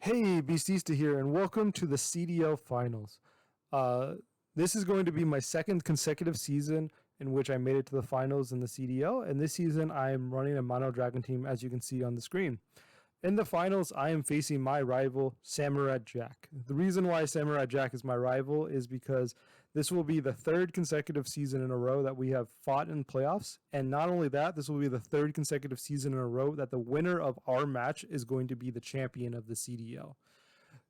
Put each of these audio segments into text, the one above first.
Hey, Beastista here, and welcome to the CDL Finals. This is going to be my second consecutive season in which I made it to the finals in the CDL, and this season I am running a Mono Dragon team, as you can see on the screen. In the finals, I am facing my rival, Samurai Jack. The reason why Samurai Jack is my rival is because this will be the third consecutive season in a row that we have fought in playoffs. And not only that, this will be the third consecutive season in a row that the winner of our match is going to be the champion of the CDL.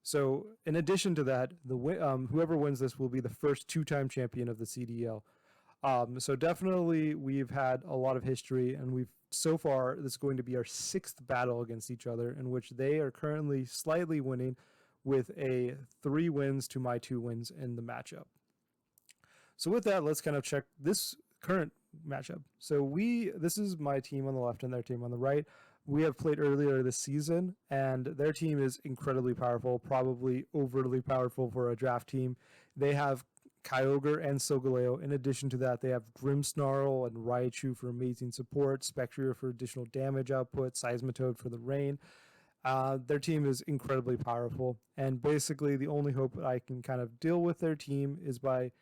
So, in addition to that, whoever wins this will be the first two-time champion of the CDL. So definitely we've had a lot of history, and we've so far this is going to be our sixth battle against each other, in which they are currently slightly winning with a 3 wins to my 2 wins in the matchup. So with that, let's kind of check this current matchup. So this is my team on the left and their team on the right. We have played earlier this season, and their team is incredibly powerful, probably overly powerful for a draft team. They have Kyogre and Solgaleo. In addition to that, they have Grimmsnarl and Raichu for amazing support, Spectrier for additional damage output, Seismitoad for the rain. Their team is incredibly powerful, and basically the only hope I can kind of deal with their team is by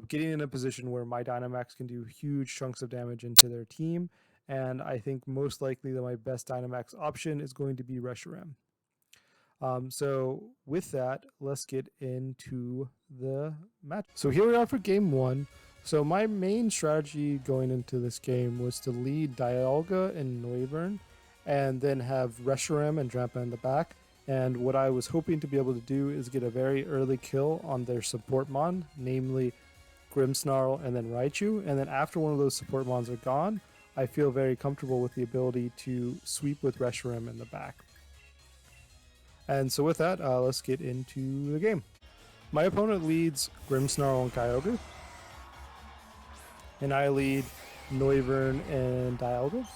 getting in a position where my Dynamax can do huge chunks of damage into their team, and I think most likely that my best Dynamax option is going to be Reshiram. So with that, let's get into the match. So here we are for game 1. So my main strategy going into this game was to lead Dialga and Noivern, and then have Reshiram and Drampa in the back. And what I was hoping to be able to do is get a very early kill on their support mon, namely Grimmsnarl and then Raichu. And then after one of those support mons are gone, I feel very comfortable with the ability to sweep with Reshiram in the back. And so with that, let's get into the game. My opponent leads Grimmsnarl and Kyogre, and I lead Noivern and Dialga.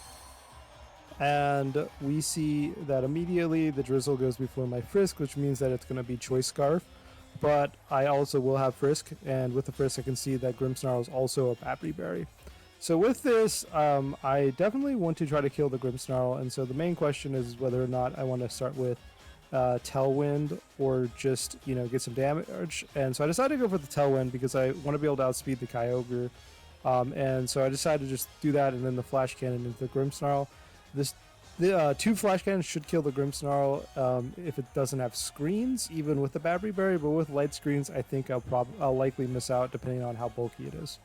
And we see that immediately the Drizzle goes before my Frisk, which means that it's going to be Choice Scarf. But I also will have Frisk, and with the Frisk I can see that Grimmsnarl is also a Babri Berry. So with this, I definitely want to try to kill the Grimmsnarl, and so the main question is whether or not I want to start with Tailwind or just get some damage. And so I decided to go for the Tailwind because I want to be able to outspeed the Kyogre, and so I decided to just do that, and then the Flash Cannon into the Grimmsnarl. The 2 Flash Cannons should kill the Grimmsnarl if it doesn't have screens, even with the Babri Berry, but with light screens I think I'll likely miss out depending on how bulky it is.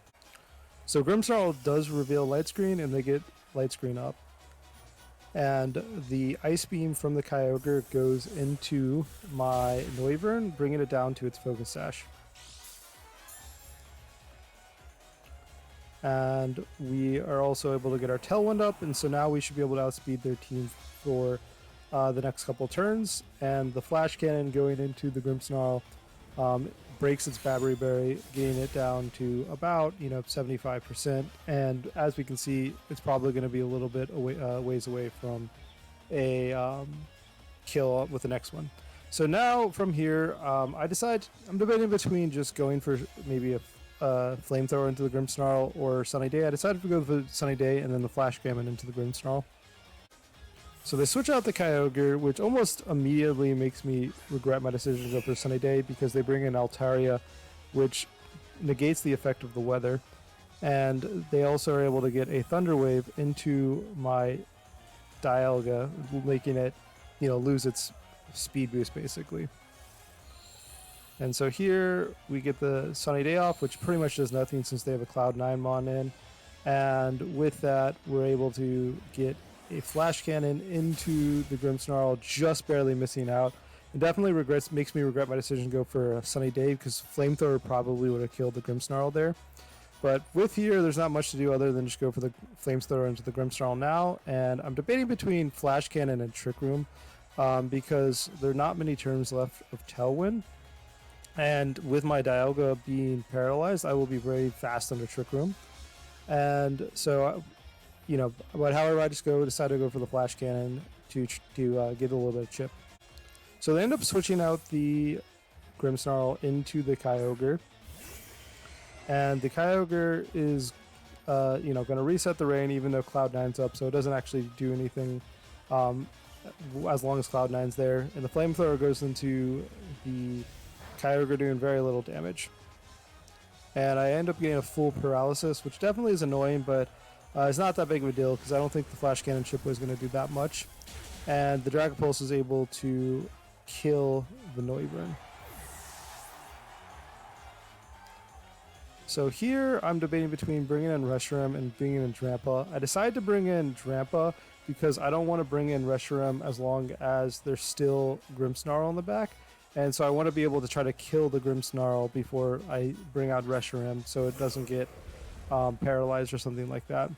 So Grimmsnarl does reveal light screen, and they get light screen up. And the Ice Beam from the Kyogre goes into my Noivern, bringing it down to its Focus Sash. And we are also able to get our Tailwind up, and so now we should be able to outspeed their team for the next couple turns. And the Flash Cannon going into the Grimmsnarl breaks its Babri Berry, getting it down to about 75%. And as we can see, it's probably going to be a little bit ways away from a kill with the next one. So now from here, I'm debating between just going for maybe a Flamethrower into the Grimmsnarl or Sunny Day. I decided to go for Sunny Day and then the Flash Cannon into the Grimmsnarl. So they switch out the Kyogre, which almost immediately makes me regret my decision to go for Sunny Day because they bring in Altaria, which negates the effect of the weather. And they also are able to get a Thunder Wave into my Dialga, making it, lose its speed boost basically. And so here we get the Sunny Day off, which pretty much does nothing since they have a Cloud9 mon in. And with that, we're able to get a Flash Cannon into the Grimmsnarl, just barely missing out. It definitely makes me regret my decision to go for a Sunny Day because Flamethrower probably would have killed the Grimmsnarl there. But with here, there's not much to do other than just go for the Flamethrower into the Grimmsnarl now. And I'm debating between Flash Cannon and Trick Room because there are not many turns left of Tailwind. And with my Dialga being paralyzed, I will be very fast under Trick Room. And so, but however I decide to go for the Flash Cannon to get a little bit of chip. So they end up switching out the Grimmsnarl into the Kyogre. And the Kyogre is, going to reset the rain even though Cloud9's up, so it doesn't actually do anything as long as Cloud9's there. And the Flamethrower goes into the Kyogre doing very little damage. And I end up getting a full paralysis, which definitely is annoying, but it's not that big of a deal because I don't think the Flash Cannon Chip was going to do that much. And the Dragon Pulse is able to kill the Noivern. So here I'm debating between bringing in Reshiram and bringing in Drampa. I decided to bring in Drampa because I don't want to bring in Reshiram as long as there's still Grimmsnarl on the back. And so I want to be able to try to kill the Grimmsnarl before I bring out Reshiram so it doesn't get paralyzed or something like that.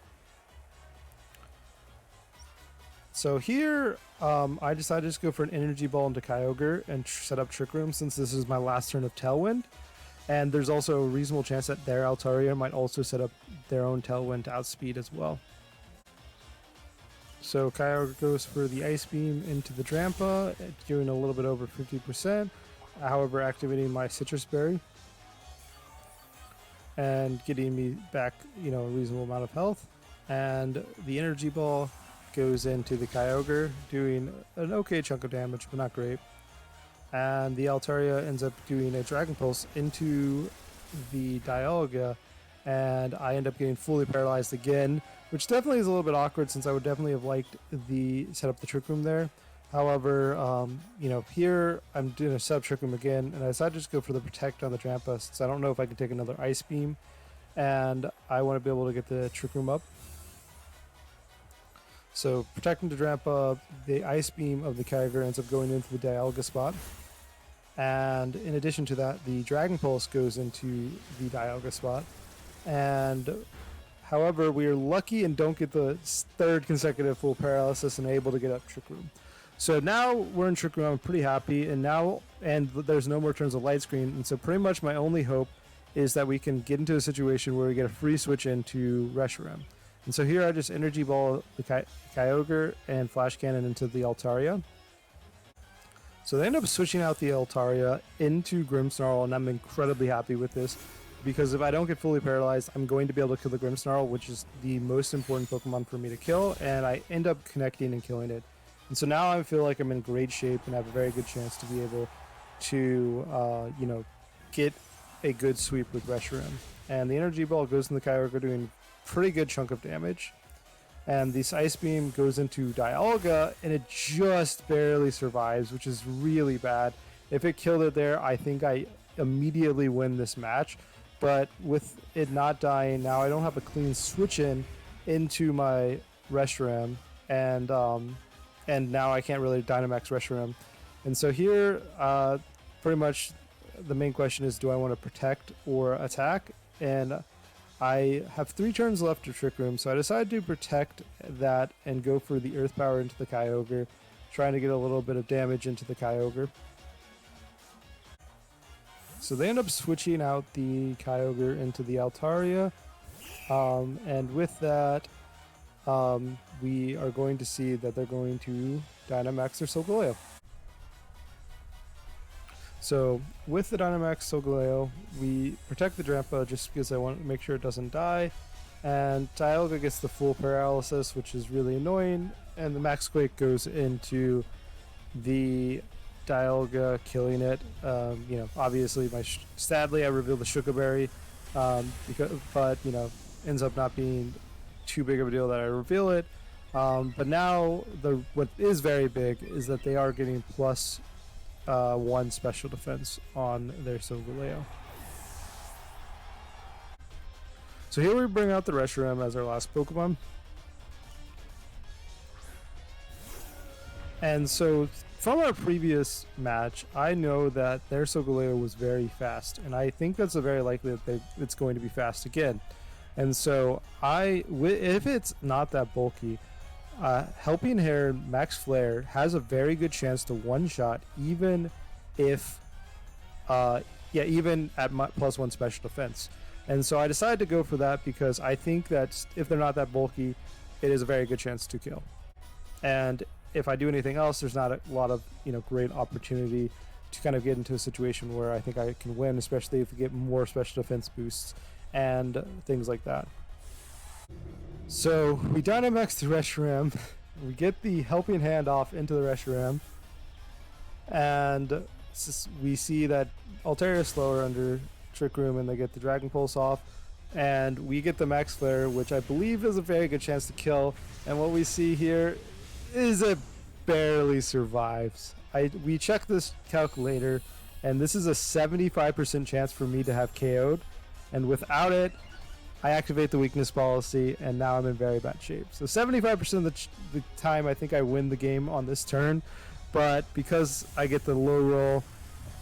So here I decided to just go for an Energy Ball into Kyogre and set up Trick Room since this is my last turn of Tailwind. And there's also a reasonable chance that their Altaria might also set up their own Tailwind to outspeed as well. So Kyogre goes for the Ice Beam into the Drampa, doing a little bit over 50%, however activating my Citrus Berry and getting me back, a reasonable amount of health. And the Energy Ball goes into the Kyogre, doing an okay chunk of damage, but not great. And the Altaria ends up doing a Dragon Pulse into the Dialga, and I end up getting fully paralyzed again, which definitely is a little bit awkward since I would definitely have liked the set up the Trick Room there. However, here I'm doing a set up Trick Room again, and I decided to just go for the Protect on the Drampa since I don't know if I can take another Ice Beam, and I want to be able to get the Trick Room up. So protecting the Drampa, the Ice Beam of the Kyogre ends up going into the Dialga spot. And in addition to that, the Dragon Pulse goes into the Dialga spot. And however, we are lucky and don't get the third consecutive full paralysis and able to get up Trick Room. So now we're in Trick Room. I'm pretty happy. And there's no more turns of Light Screen. And so pretty much my only hope is that we can get into a situation where we get a free switch into Reshiram. And so here I just Energy Ball the Kyogre and Flash Cannon into the Altaria. So they end up switching out the Altaria into Grimmsnarl, and I'm incredibly happy with this because if I don't get fully paralyzed, I'm going to be able to kill the Grimmsnarl, which is the most important Pokemon for me to kill, and I end up connecting and killing it. And so now I feel like I'm in great shape and have a very good chance to be able to, get a good sweep with Reshiram. And the Energy Ball goes in the Kyogre doing a pretty good chunk of damage. And this Ice Beam goes into Dialga, and it just barely survives, which is really bad. If it killed it there, I think I immediately win this match. But with it not dying, now I don't have a clean switch into my Reshiram, and now I can't really Dynamax Reshiram. And so here, pretty much the main question is, do I want to protect or attack? And I have 3 turns left of Trick Room, so I decided to protect that and go for the Earth Power into the Kyogre, trying to get a little bit of damage into the Kyogre. So they end up switching out the Kyogre into the Altaria, and with that, we are going to see that they're going to Dynamax their Solgaleo. So with the Dynamax Solgaleo, we protect the Drampa just because I want to make sure it doesn't die. And Dialga gets the full paralysis, which is really annoying. And the Max Quake goes into the Dialga, killing it. Obviously, sadly I revealed the Shuka Berry, but ends up not being too big of a deal that I reveal it. But now what is very big is that they are getting plus 1 special defense on their Solgaleo. So here we bring out the Reshiram as our last Pokemon. And so from our previous match, I know that their Solgaleo was very fast, and I think that's a very likely that it's going to be fast again. And so if it's not that bulky, Helping Hand Max Flare has a very good chance to one-shot, even if, even at plus 1 special defense. And so I decided to go for that because I think that if they're not that bulky, it is a very good chance to kill. And if I do anything else, there's not a lot of great opportunity to kind of get into a situation where I think I can win, especially if we get more special defense boosts and things like that. So we Dynamax the Reshiram, We get the helping hand off into the Reshiram, and we see that Altaria is slower under Trick Room, and they get the Dragon Pulse off, and we get the Max Flare, which I believe is a very good chance to kill. And what we see here is it barely survives. We check this calculator, and this is a 75% chance for me to have KO'd, and without it, I activate the weakness policy, and now I'm in very bad shape. So 75% of the time, I think I win the game on this turn, but because I get the low roll,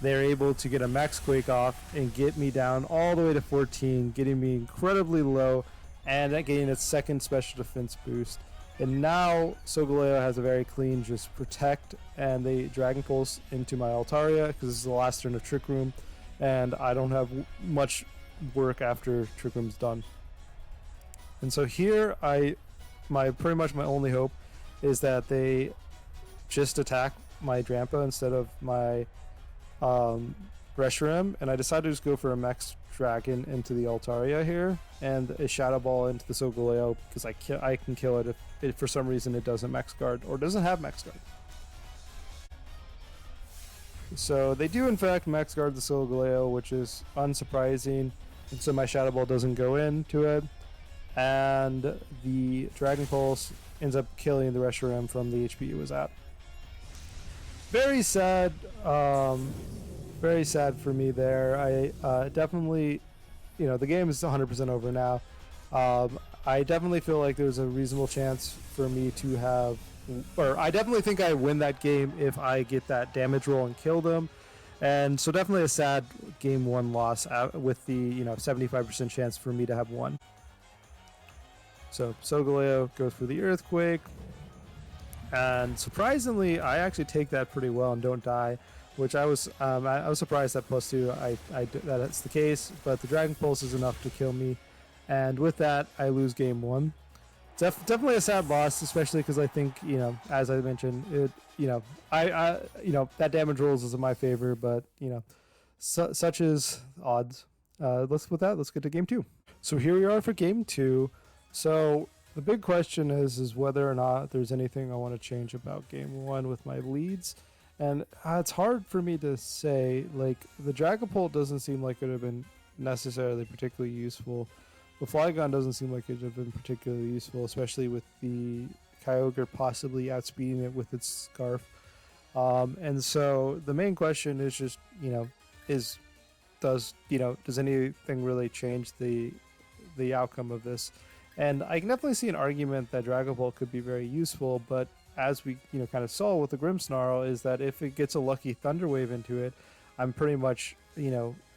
they're able to get a Max Quake off and get me down all the way to 14, getting me incredibly low, and getting its second special defense boost. And now Solgaleo has a very clean just protect, and they Dragon Pulse into my Altaria because this is the last turn of Trick Room, and I don't have much work after Trick Room's done. And so here pretty much my only hope is that they just attack my Drampa instead of my Reshiram, and I decided to just go for a Max Dragon into the Altaria here and a Shadow Ball into the Solgaleo because I can kill it if for some reason it doesn't Max Guard or doesn't have Max Guard. So they do in fact Max Guard the Solgaleo, which is unsurprising, and so my Shadow Ball doesn't go into it, and the Dragon Pulse ends up killing the Reshiram from the HP it was at. Very sad for me there. I definitely, the game is 100% over now. I definitely feel like there's a reasonable chance for me to have, or I definitely think I win that game if I get that damage roll and kill them. And so definitely a sad game 1 loss with the 75% chance for me to have won. So Solgaleo goes for the Earthquake, and surprisingly I actually take that pretty well and don't die, which I was surprised at +2 that's the case, but the Dragon Pulse is enough to kill me, and with that I lose game 1. Definitely a sad loss, especially because I think, as I mentioned, that damage rolls is in my favor, but such is odds. Let's get to game 2. So here we are for game 2. So the big question is whether or not there's anything I want to change about game 1 with my leads. And it's hard for me to say. Like, the Dragapult doesn't seem like it would have been necessarily particularly useful. The Flygon doesn't seem like it would have been particularly useful, especially with the Kyogre possibly outspeeding it with its Scarf. And so the main question is just, does anything really change the outcome of this? And I can definitely see an argument that Dragapult could be very useful, but as we kind of saw with the Grimmsnarl, is that if it gets a lucky Thunder Wave into it, I'm pretty much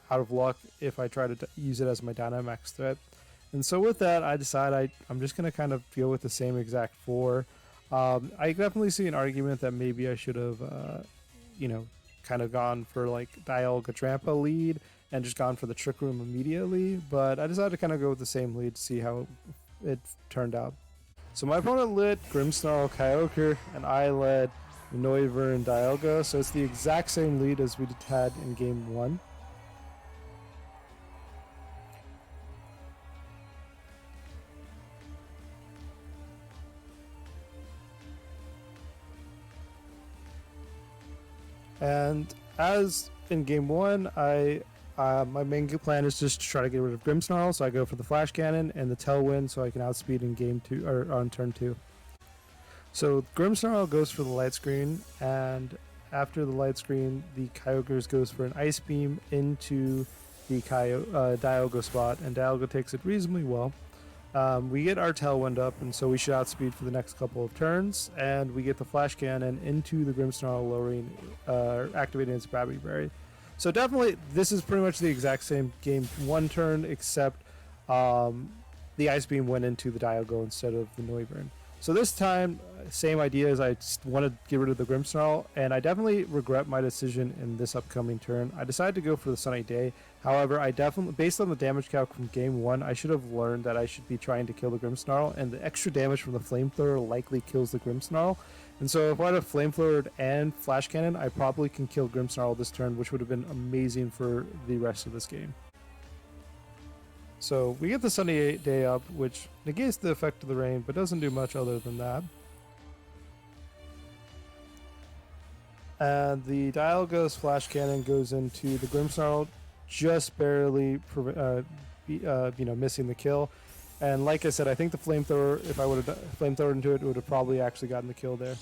out of luck if I try to use it as my Dynamax threat. And so with that, I decide I'm just going to kind of deal with the same exact 4. I definitely see an argument that maybe I should have kind of gone for like Dialga Trampa lead and just gone for the Trick Room immediately, but I decided to kind of go with the same lead to see how it turned out. So my opponent led Grimmsnarl Kyogre, and I led Noivern and Dialga, so it's the exact same lead as we had in game 1. And as in game 1, my main plan is just to try to get rid of Grimmsnarl, so I go for the Flash Cannon and the Tailwind so I can outspeed in game 2 or on turn 2. So Grimmsnarl goes for the Light Screen, and after the Light Screen, the Kyogre goes for an Ice Beam into the Dialga spot, and Dialga takes it reasonably well. We get our Tailwind up, and so we should outspeed for the next couple of turns, and we get the Flash Cannon into the Grimmsnarl, lowering, activating its Gravity Berry. So definitely, this is pretty much the exact same game 1 turn, except the Ice Beam went into the Dialga instead of the Noivern. So this time, same idea as I want to get rid of the Grimmsnarl, and I definitely regret my decision in this upcoming turn. I decided to go for the Sunny Day. However, I definitely, based on the damage calc from game 1, I should have learned that I should be trying to kill the Grimmsnarl, and the extra damage from the Flamethrower likely kills the Grimmsnarl. And so if I had a Flamethrower and Flash Cannon, I probably can kill Grimmsnarl this turn, which would have been amazing for the rest of this game. So we get the Sunny Day up, which negates the effect of the rain, but doesn't do much other than that. And the Dialga's flash cannon goes into the Grimmsnarl, just barely, missing the kill. And like I said, I think the flamethrower, if I would have flamethrowered into it, would have probably actually gotten the kill there.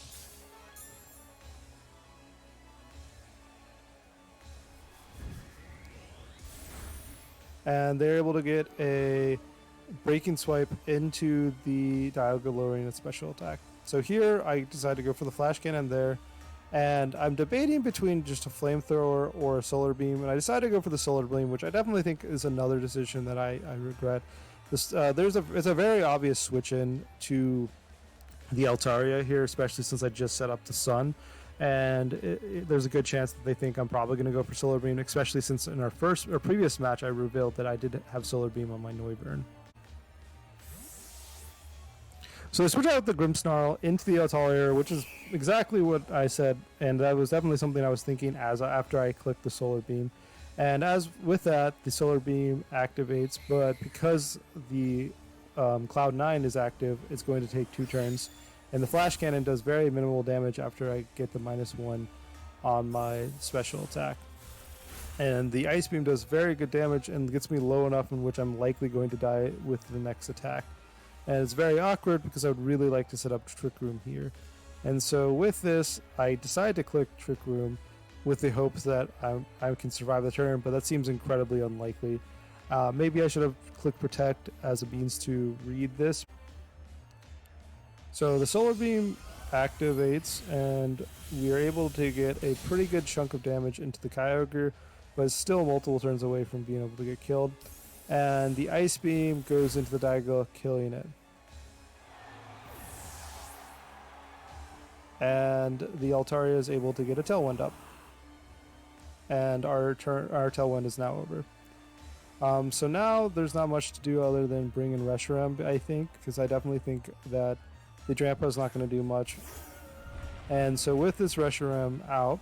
And they're able to get a breaking swipe into the Dialga, lowering its special attack. So here I decided to go for the flash cannon there, and I'm debating between just a flamethrower or a solar beam, and I decided to go for the solar beam, which I definitely think is another decision that I regret. It's a very obvious switch in to the Altaria here, especially since I just set up the sun. And there's a good chance that they think I'm probably going to go for Solar Beam, especially since in our previous match I revealed that I did have Solar Beam on my Noivern. So I switch out the Grimmsnarl into the Altaria, which is exactly what I said, and that was definitely something I was thinking after I clicked the Solar Beam. And as with that, the Solar Beam activates, but because the Cloud9 is active, it's going to take 2 turns. And the Flash Cannon does very minimal damage after I get the -1 on my special attack. And the Ice Beam does very good damage and gets me low enough in which I'm likely going to die with the next attack. And it's very awkward because I would really like to set up Trick Room here. And so with this, I decide to click Trick Room with the hopes that I can survive the turn, but that seems incredibly unlikely. Maybe I should have clicked Protect as a means to read this. So the Solar Beam activates, and we are able to get a pretty good chunk of damage into the Kyogre, but it's still multiple turns away from being able to get killed. And the Ice Beam goes into the Dialga, killing it. And the Altaria is able to get a Tailwind up. And our Tailwind is now over. So now there's not much to do other than bring in Reshiram, I think, because I definitely think that the Drampa is not going to do much. And so with this Reshiram out,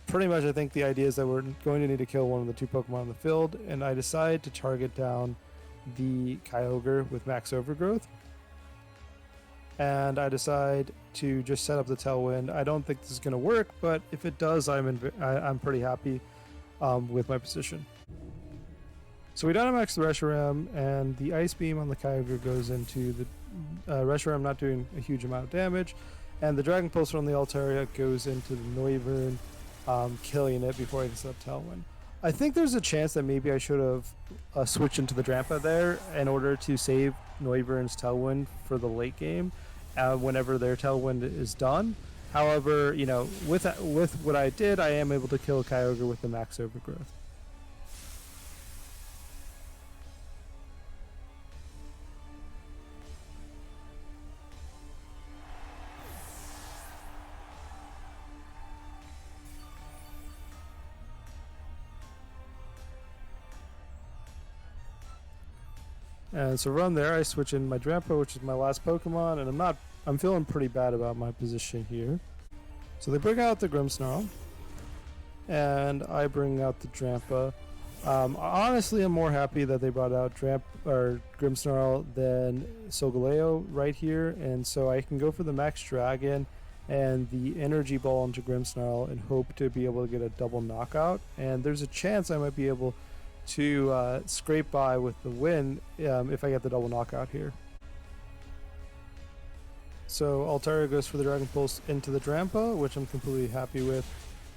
pretty much I think the idea is that we're going to need to kill one of the 2 Pokemon on the field, and I decide to target down the Kyogre with Max Overgrowth. And I decide to just set up the Tailwind. I don't think this is going to work, but if it does, I'm pretty happy with my position. So we Dynamax the Reshiram, and the Ice Beam on the Kyogre goes into the Reshiram, not doing a huge amount of damage, and the Dragon Pulse from the Altaria goes into the Noivern, killing it before I can set up Tailwind. I think there's a chance that maybe I should have switched into the Drampa there in order to save Noivern's Tailwind for the late game, whenever their Tailwind is done. However, with what I did, I am able to kill Kyogre with the Max Overgrowth. And so from there, I switch in my Drampa, which is my last Pokemon, and I'm feeling pretty bad about my position here. So they bring out the Grimmsnarl, and I bring out the Drampa. Honestly, I'm more happy that they brought out Grimmsnarl than Solgaleo right here, and so I can go for the Max Dragon and the Energy Ball into Grimmsnarl and hope to be able to get a double knockout. And there's a chance I might be able to scrape by with the win if I get the double knockout here. So Altaria goes for the Dragon Pulse into the Drampa, which I'm completely happy with,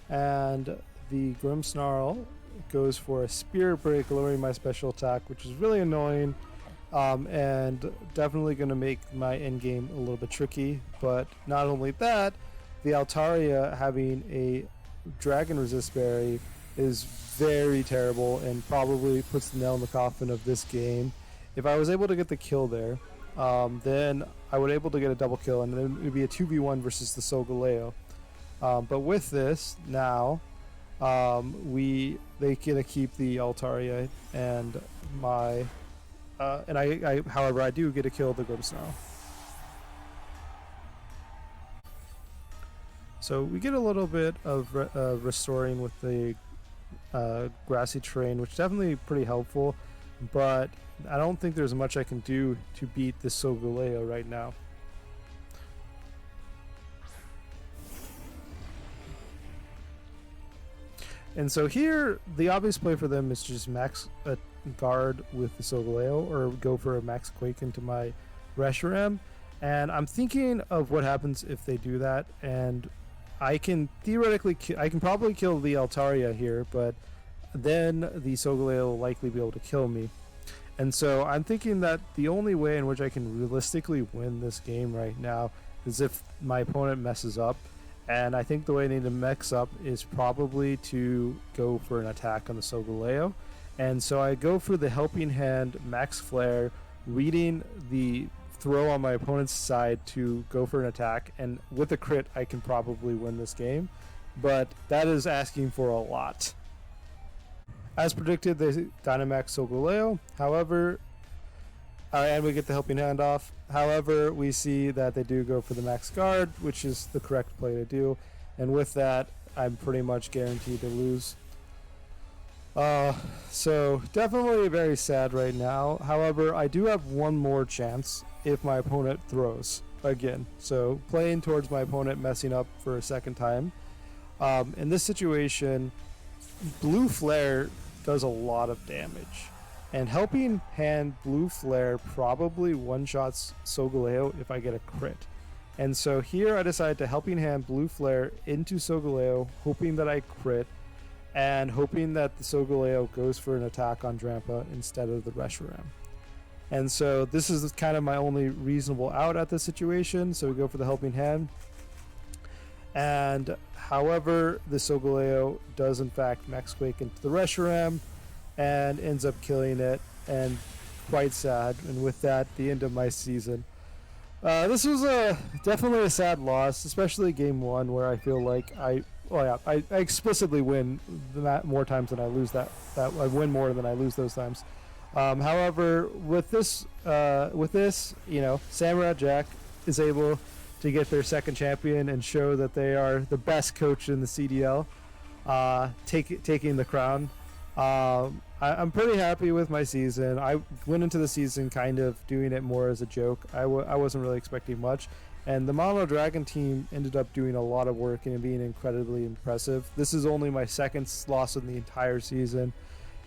and the Grimmsnarl goes for a Spirit Break, lowering my special attack, which is really annoying, and definitely going to make my end game a little bit tricky. But not only that, the Altaria having a Dragon Resist Berry is very terrible and probably puts the nail in the coffin of this game. If I was able to get the kill there, then I would able to get a double kill, and then it would be a 2v1 versus the Solgaleo. But with this now, they gonna keep the Altaria, and however, I do get to kill the Grimmsnarl. So we get a little bit of restoring with the grassy terrain, which is definitely pretty helpful, but I don't think there's much I can do to beat this Solgaleo right now. And so here, the obvious play for them is to just max a guard with the Solgaleo or go for a max Quake into my Reshiram. And I'm thinking of what happens if they do that. And I can theoretically, I can probably kill the Altaria here, but then the Solgaleo will likely be able to kill me. And so I'm thinking that the only way in which I can realistically win this game right now is if my opponent messes up. And I think the way I need to mix up is probably to go for an attack on the Solgaleo. And so I go for the Helping Hand Max Flare, reading the throw on my opponent's side to go for an attack. And with a crit, I can probably win this game. But that is asking for a lot. As predicted, they Dynamax Solgaleo. However, and we get the Helping Hand off. However, we see that they do go for the Max Guard, which is the correct play to do. And with that, I'm pretty much guaranteed to lose. So definitely very sad right now. However, I do have one more chance if my opponent throws again. So playing towards my opponent messing up for a second time. In this situation, Blue Flare does a lot of damage. And Helping Hand Blue Flare probably one-shots Solgaleo if I get a crit. And so here I decide to Helping Hand Blue Flare into Solgaleo, hoping that I crit, and hoping that the Solgaleo goes for an attack on Drampa instead of the Reshiram. And so this is kind of my only reasonable out at this situation, so we go for the Helping Hand. And however, the Solgaleo does in fact Max Quake into the Reshiram and ends up killing it, and quite sad. And with that, the end of my season. This was definitely a sad loss, especially game one, where I feel like I explicitly win more times than I lose. That I win more than I lose those times. However, with this, Samurai Jack is able to get their second champion and show that they are the best coach in the CDL, taking the crown. I'm pretty happy with my season. I went into the season kind of doing it more as a joke. I wasn't really expecting much. And the Mono Dragon team ended up doing a lot of work and being incredibly impressive. This is only my second loss in the entire season.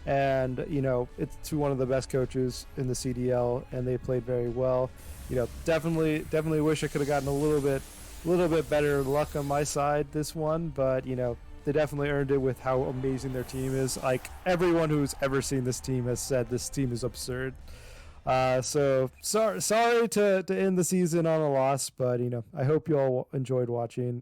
And, it's to one of the best coaches in the CDL, and they played very well. Definitely wish I could have gotten a little bit better luck on my side this one, but, they definitely earned it with how amazing their team is. Like, everyone who's ever seen this team has said this team is absurd. So sorry to end the season on a loss, but I hope you all enjoyed watching.